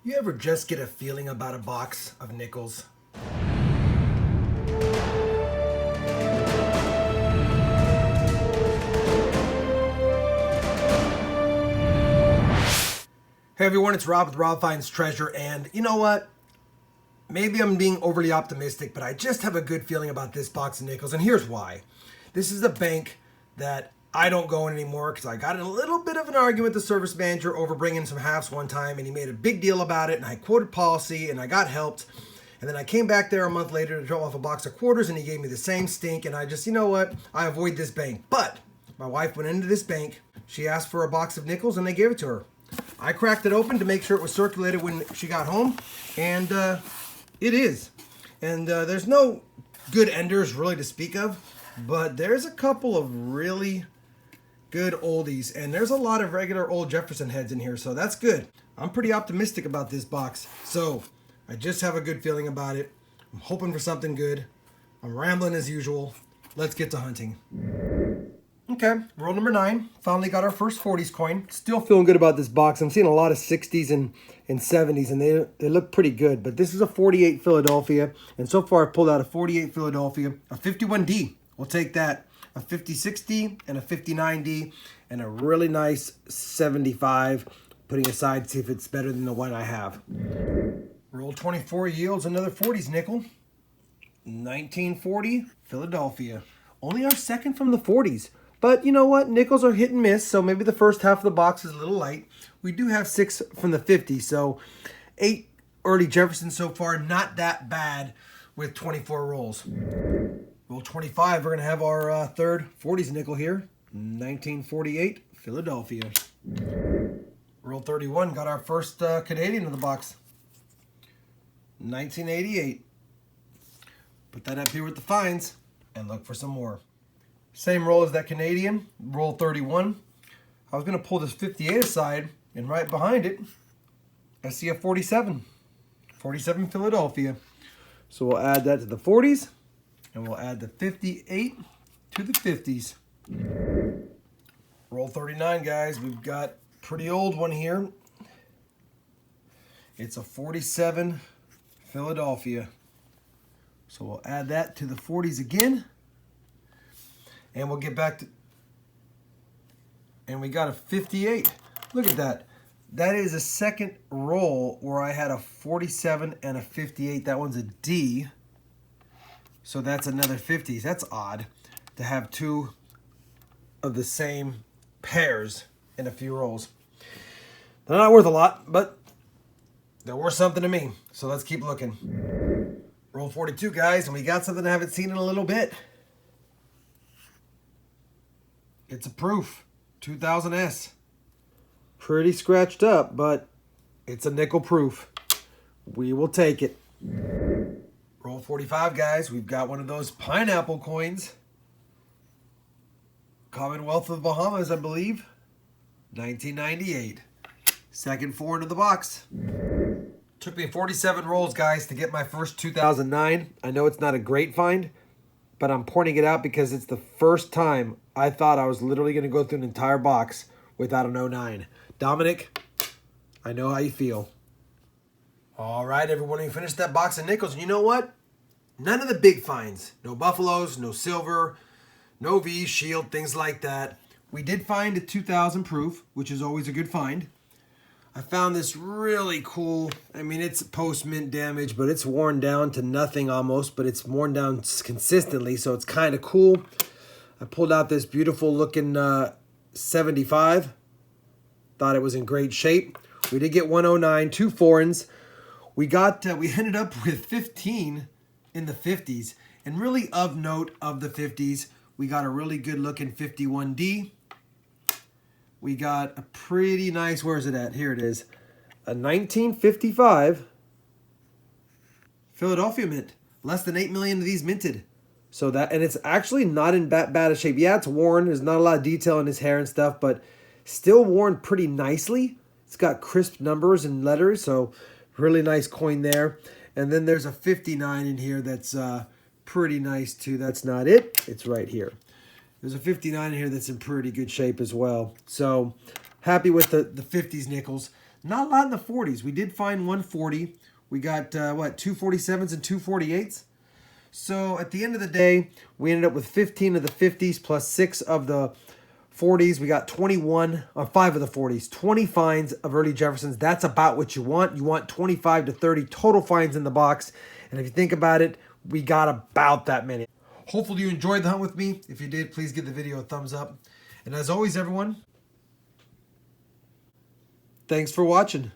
You ever just get a feeling about a box of nickels? Hey everyone, it's Rob with Rob Finds Treasure, and you know what? Maybe I'm being overly optimistic, but I just have a good feeling about this box of nickels, and here's why. This is a bank that I don't go in anymore because I got in a little bit of an argument with the service manager over bringing some halves one time, and he made a big deal about it, and I quoted policy, and I got helped. And then I came back there a month later to drop off a box of quarters, and he gave me the same stink, and I just, you know what? I avoid this bank. But my wife went into this bank, she asked for a box of nickels, and they gave it to her. I cracked it open to make sure it was circulated when she got home, and it is. And there's no good enders really to speak of, but there's a couple of really good oldies, and there's a lot of regular old Jefferson heads in here, so that's good. I'm pretty optimistic about this box, so I just have a good feeling about it. I'm hoping for something good. I'm rambling as usual. Let's get to hunting. Okay, roll number 9. Finally got our first 40s coin. Still feeling good about this box. I'm seeing a lot of 60s and 70s, and they look pretty good. But this is a 48 Philadelphia, and so far I've pulled out a 48 Philadelphia, a 51D. We'll take that. A 56D and a 59D, and a really nice 75. Putting aside to see if it's better than the one I have. Roll 24 yields another 40s nickel. 1940 Philadelphia. Only our second from the 40s. But you know what? Nickels are hit and miss, so maybe the first half of the box is a little light. We do have 6 from the 50s, so 8 early Jefferson so far. Not that bad with 24 rolls. Roll 25, we're going to have our third 40s nickel here. 1948 Philadelphia. Roll 31, got our first Canadian in the box. 1988. Put that up here with the finds and look for some more. Same roll as that Canadian, roll 31. I was going to pull this 58 aside, and right behind it, I see a 47. 47 Philadelphia. So we'll add that to the 40s, and we'll add the 58 to the 50s. Roll 39, guys. We've got a pretty old one here. It's a 47 Philadelphia. So we'll add that to the 40s again. And we'll get back to, and we got a 58. Look at that. That is a second roll where I had a 47 and a 58. That one's a D. So that's another 50s. That's odd to have 2 of the same pairs in a few rolls. They're not worth a lot, but they're worth something to me. So let's keep looking. Roll 42, guys, and we got something I haven't seen in a little bit. It's a proof, 2000S. Pretty scratched up, but it's a nickel proof. We will take it. Roll 45, guys. We've got one of those pineapple coins. Commonwealth of Bahamas, I believe. 1998. Second 4 into the box. Took me 47 rolls, guys, to get my first 2009. I know it's not a great find, but I'm pointing it out because it's the first time I thought I was literally going to go through an entire box without an 09. Dominic, I know how you feel. All right, everyone, we finished that box of nickels. And you know what? None of the big finds. No Buffaloes, no silver, no V, shield, things like that. We did find a 2000 proof, which is always a good find. I found this really cool, I mean, it's post-mint damage, but it's worn down to nothing almost, but it's worn down consistently, so it's kind of cool. I pulled out this beautiful looking 75. Thought it was in great shape. We did get 109, 2 foreigns. We ended up with 15 in the 50s. And really of note of the 50s, we got a really good looking 51D. We got a pretty nice, where is it at? Here it is. A 1955 Philadelphia mint. Less than 8 million of these minted. So that, and it's actually not in bad of shape. Yeah, it's worn. There's not a lot of detail in his hair and stuff, but still worn pretty nicely. It's got crisp numbers and letters, so really nice coin there. And then there's a 59 in here that's pretty nice too. That's not it. It's right here. There's a 59 in here that's in pretty good shape as well. So happy with the 50s nickels. Not a lot in the 40s. We did find 140. We got, what, 247s and 248s? So at the end of the day, we ended up with 15 of the 50s plus 6 of the 40s. We got 21, or 5 of the 40s, 20 finds of early Jeffersons. That's about what you want. You want 25 to 30 total finds in the box. And if you think about it, we got about that many. Hopefully you enjoyed the hunt with me. If you did, please give the video a thumbs up. And as always, everyone, thanks for watching.